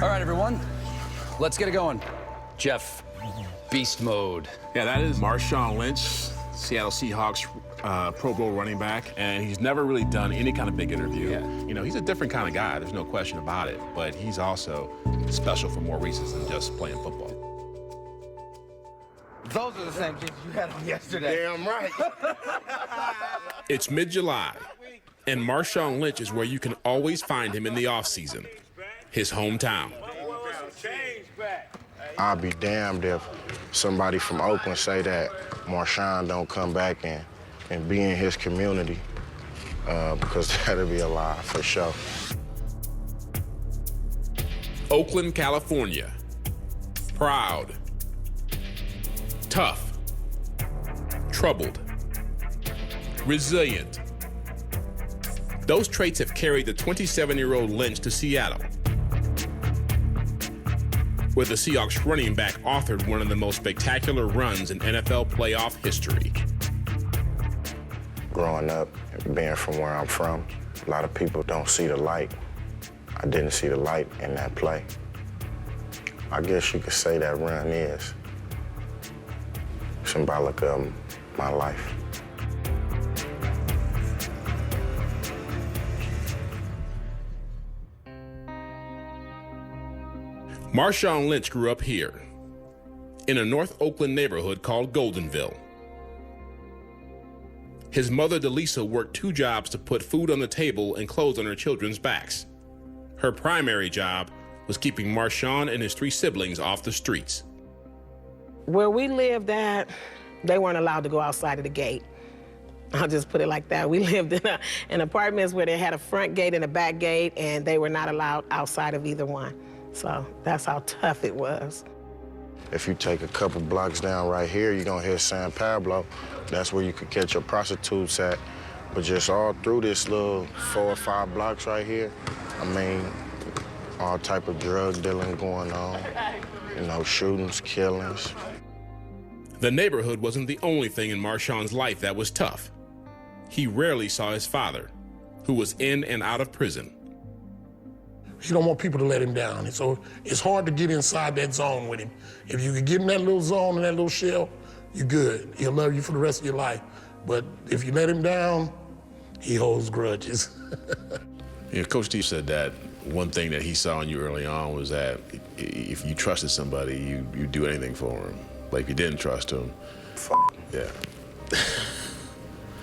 All right, everyone, let's get it going. Jeff, beast mode. Yeah, that is Marshawn Lynch, Seattle Seahawks Pro Bowl running back, and he's never really done any kind of big interview. Yeah. You know, he's a different kind of guy, there's no question about it, but he's also special for more reasons than just playing football. Those are the same jeans you had on yesterday. Damn right. It's mid-July, and Marshawn Lynch is where you can always find him in the offseason, his hometown. I'll be damned if somebody from Oakland say that Marshawn don't come back and be in his community, because that'll be a lie for sure. Oakland, California. Proud. Tough. Troubled. Resilient. Those traits have carried the 27-year-old Lynch to Seattle, where the Seahawks running back authored one of the most spectacular runs in NFL playoff history. Growing up, being from where I'm from, a lot of people don't see the light. I didn't see the light in that play. I guess you could say that run is symbolic of my life. Marshawn Lynch grew up here, in a North Oakland neighborhood called Goldenville. His mother, Delisa, worked 2 jobs to put food on the table and clothes on her children's backs. Her primary job was keeping Marshawn and his 3 siblings off the streets. Where we lived at, they weren't allowed to go outside of the gate. I'll just put it like that. We lived in apartments where they had a front gate and a back gate, and they were not allowed outside of either one. So that's how tough it was. If you take a couple blocks down right here, you're gonna hit San Pablo. That's where you could catch your prostitutes at. But just all through this little 4 or 5 blocks right here, I mean, all type of drug dealing going on. You know, shootings, killings. The neighborhood wasn't the only thing in Marshawn's life that was tough. He rarely saw his father, who was in and out of prison. You don't want people to let him down. So it's hard to get inside that zone with him. If you can get in that little zone, in that little shell, you're good. He'll love you for the rest of your life. But if you let him down, he holds grudges. Yeah, Coach Steve said that one thing that he saw in you early on was that if you trusted somebody, you do anything for him. But if you didn't trust him, yeah.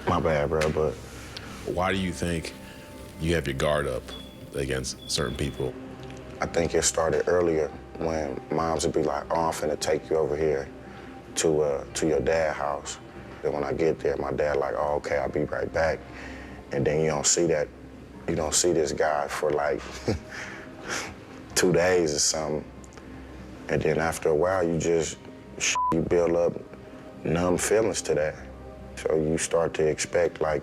My bad, bro, but why do you think you have your guard up against certain people? I think it started earlier when moms would be like, oh, I'm finna take you over here to your dad's house. And when I get there, my dad like, oh, okay, I'll be right back. And then you don't see this guy for like 2 days or something. And then after a while, you build up numb feelings to that. So you start to expect like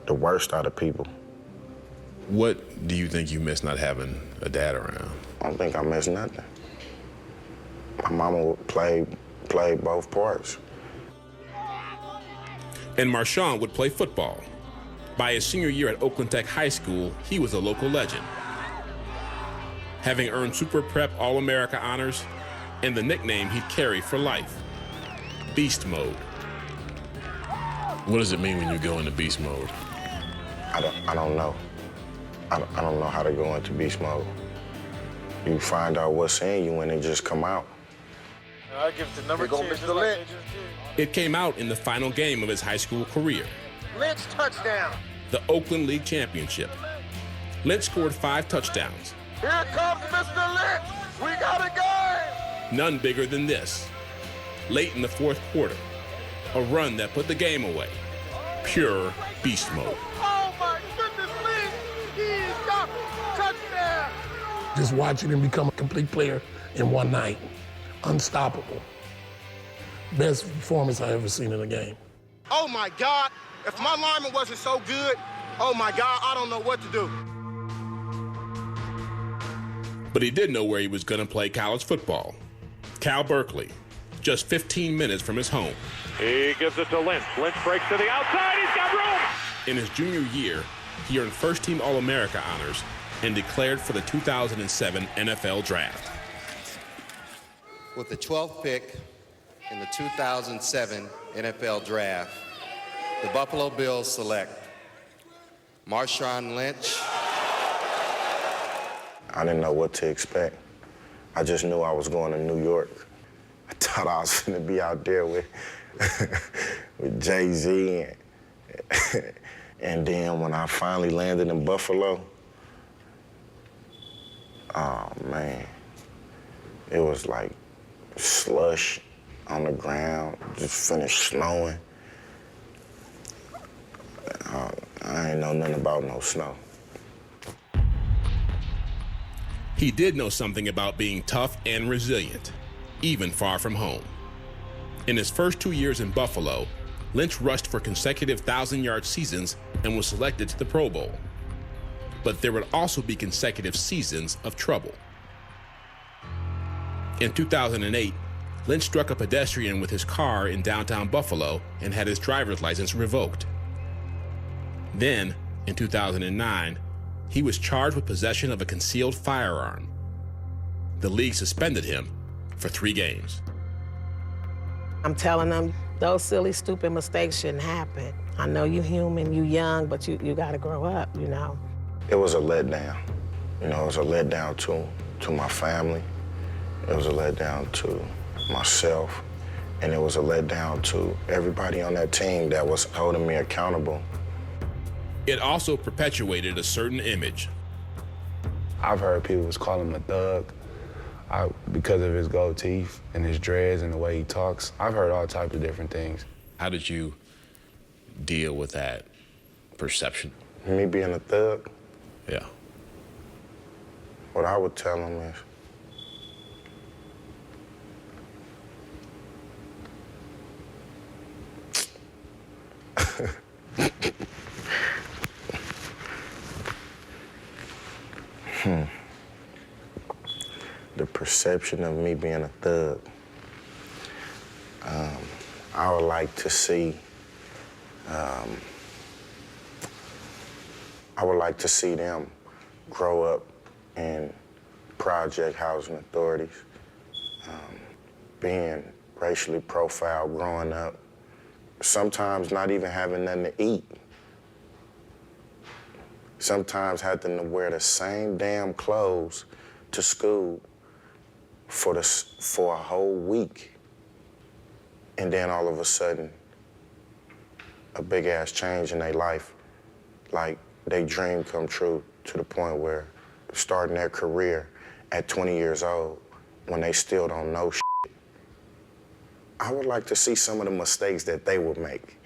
the worst out of people. What do you think you miss not having a dad around? I don't think I miss nothing. My mama would play both parts. And Marshawn would play football. By his senior year at Oakland Tech High School, he was a local legend, having earned Super Prep All-America honors and the nickname he'd carry for life, Beast Mode. What does it mean when you go into beast mode? I don't know. I don't know how to go into beast mode. You find out what's in you when it just come out. I give it to number 2, Mr. Lynch. It came out in the final game of his high school career, Lynch touchdown. the Oakland League Championship. Lynch scored 5 touchdowns. Here comes Mr. Lynch. We got a game. None bigger than this. Late in the 4th quarter, a run that put the game away. Pure beast mode. Oh my goodness, Lynch. He's got touchdown. Just watching him become a complete player in one night. Unstoppable. Best performance I ever seen in a game. Oh my God, if my lineman wasn't so good, oh my God, I don't know what to do. But he did know where he was going to play college football. Cal Berkeley, just 15 minutes from his home. He gives it to Lynch. Lynch breaks to the outside. He's got room. In his junior year, he earned first-team All-America honors and declared for the 2007 NFL Draft. With the 12th pick in the 2007 NFL Draft, the Buffalo Bills select Marshawn Lynch. I didn't know what to expect. I just knew I was going to New York. I thought I was going to be out there with, with Jay-Z. And then when I finally landed in Buffalo, oh, man. It was like slush on the ground, just finished snowing. I ain't know nothing about no snow. He did know something about being tough and resilient, even far from home. In his first 2 years in Buffalo, Lynch rushed for consecutive 1,000-yard seasons and was selected to the Pro Bowl. But there would also be consecutive seasons of trouble. In 2008, Lynch struck a pedestrian with his car in downtown Buffalo and had his driver's license revoked. Then, in 2009, he was charged with possession of a concealed firearm. The league suspended him for 3 games. I'm telling them, those silly, stupid mistakes shouldn't happen. I know you're human, you're young, but you gotta grow up, you know? It was a letdown. You know, it was a letdown to my family. It was a letdown to myself. And it was a letdown to everybody on that team that was holding me accountable. It also perpetuated a certain image. I've heard people was calling him a thug because of his gold teeth and his dreads and the way he talks. I've heard all types of different things. How did you deal with that perception? Me being a thug? Yeah. What I would tell him is, the perception of me being a thug. I would like to see, them grow up in project housing authorities, being racially profiled growing up, sometimes not even having nothing to eat. Sometimes having to wear the same damn clothes to school for a whole week. And then all of a sudden, a big ass change in their life, like they dream come true to the point where starting their career at 20 years old when they still don't know shit. I would like to see some of the mistakes that they would make.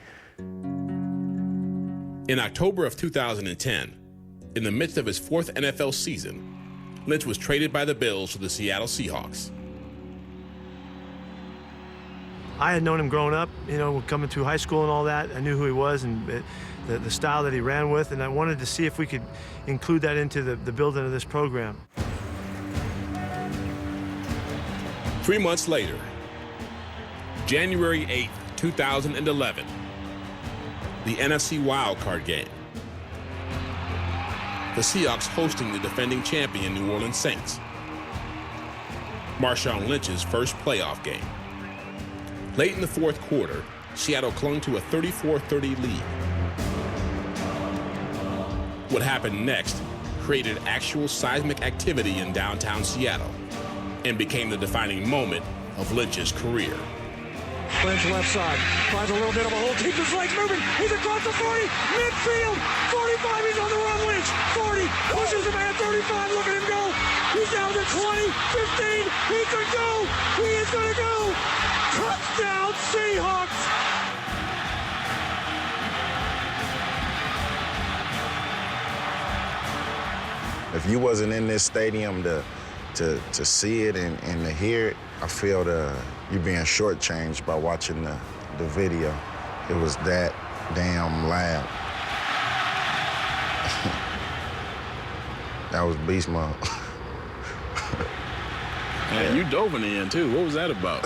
In October of 2010, in the midst of his 4th NFL season, Lynch was traded by the Bills to the Seattle Seahawks. I had known him growing up, you know, coming through high school and all that. I knew who he was and the style that he ran with, and I wanted to see if we could include that into the building of this program. 3 months later, January 8th, 2011, the NFC wildcard game. The Seahawks hosting the defending champion New Orleans Saints. Marshawn Lynch's first playoff game. Late in the 4th quarter, Seattle clung to a 34-30 lead. What happened next created actual seismic activity in downtown Seattle and became the defining moment of Lynch's career. Lynch left side, finds a little bit of a hole, keeps his legs moving, he's across the 40, midfield, 45, he's on the run, Lynch, 40, pushes the man, 35, look at him go, he's down to 20, 15, he could go, he is gonna go, touchdown Seahawks! If you wasn't in this stadium to see it and to hear it, I feel you're being shortchanged by watching the video. It was that damn loud. That was beast mode. Man, you dove in the end, too. What was that about?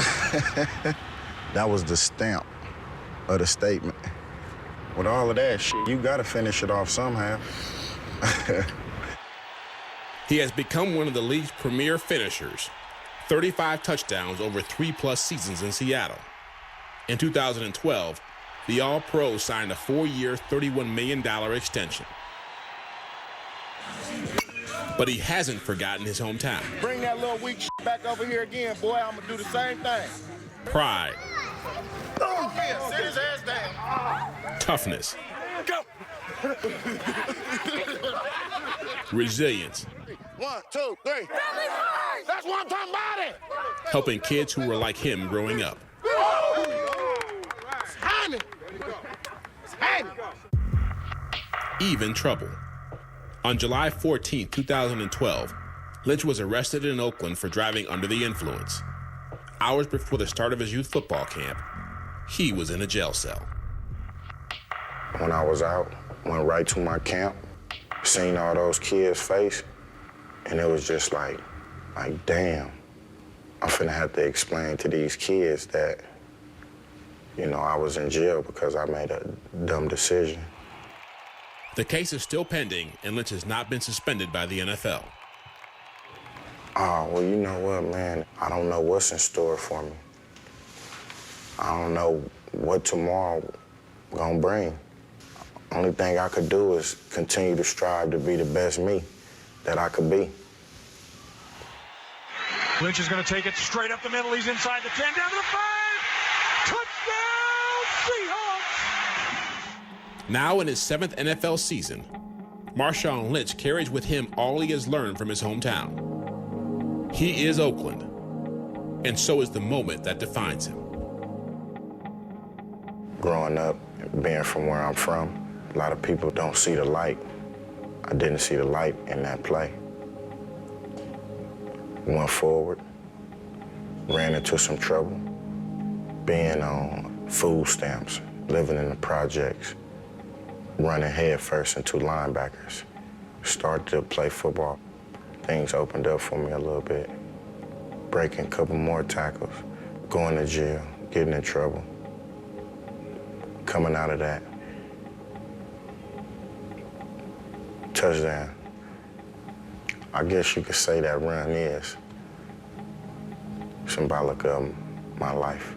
That was the stamp of the statement. With all of that shit, you gotta finish it off somehow. He has become one of the league's premier finishers, 35 touchdowns over 3+ seasons in Seattle. In 2012, the All-Pro signed a 4-year, $31 million extension. But he hasn't forgotten his hometown. Bring that little weak shit back over here again, boy. I'm gonna do the same thing. Pride. Oh, yeah, sit his ass down. Toughness. Go. Resilience. 1, 2, 3. That's what I'm talking about it. Helping kids who were like him growing up. It's happening. It's happening. Even trouble. On July 14, 2012, Lynch was arrested in Oakland for driving under the influence. Hours before the start of his youth football camp, he was in a jail cell. When I was out, went right to my camp, seen all those kids' face, and it was just like, damn, I'm finna have to explain to these kids that, you know, I was in jail because I made a dumb decision. The case is still pending, and Lynch has not been suspended by the NFL. Oh, well, you know what, man? I don't know what's in store for me. I don't know what tomorrow gonna bring. Only thing I could do is continue to strive to be the best me that I could be. Lynch is going to take it straight up the middle. He's inside the 10, down to the 5. Touchdown, Seahawks! Now in his 7th NFL season, Marshawn Lynch carries with him all he has learned from his hometown. He is Oakland, and so is the moment that defines him. Growing up, being from where I'm from, a lot of people don't see the light. I didn't see the light in that play. Went forward, ran into some trouble, being on food stamps, living in the projects, running headfirst into linebackers. Started to play football. Things opened up for me a little bit. Breaking a couple more tackles, going to jail, getting in trouble. Coming out of that, touchdown. I guess you could say that run is symbolic of my life.